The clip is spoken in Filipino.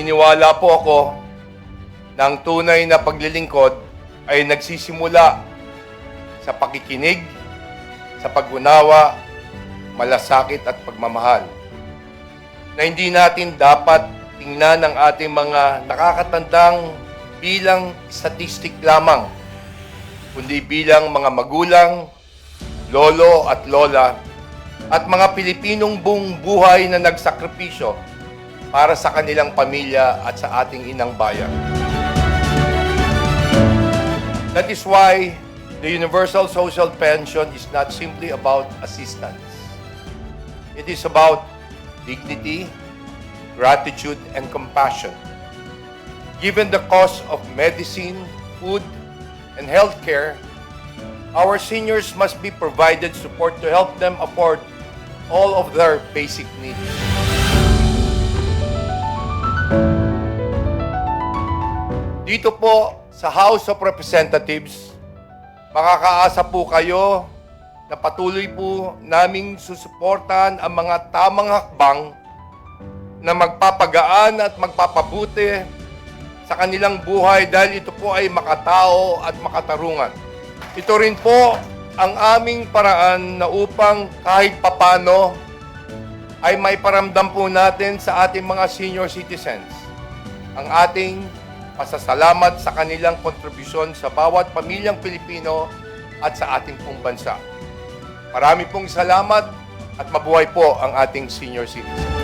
Naniniwala po ako na ang tunay na paglilingkod ay nagsisimula sa pakikinig, sa pag-unawa, malasakit at pagmamahal. Na hindi natin dapat tingnan ang ating mga nakakatandang bilang statistik lamang, kundi bilang mga magulang, lolo at lola, at mga Pilipinong buong buhay na nagsakripisyo para sa kanilang pamilya at sa ating inang bayan. That is why the Universal Social Pension is not simply about assistance. It is about dignity, gratitude, and compassion. Given the cost of medicine, food, and healthcare, our seniors must be provided support to help them afford all of their basic needs. Dito po sa House of Representatives, makakaasa po kayo na patuloy po naming susuportahan ang mga tamang hakbang na magpapagaan at magpapabuti sa kanilang buhay dahil ito po ay makatao at makatarungan. Ito rin po ang aming paraan na upang kahit papano ay may paramdam po natin sa ating mga senior citizens ang ating pasasalamat sa kanilang kontribusyon sa bawat pamilyang Pilipino at sa ating pong bansa. Marami pong salamat at mabuhay po ang ating senior citizens.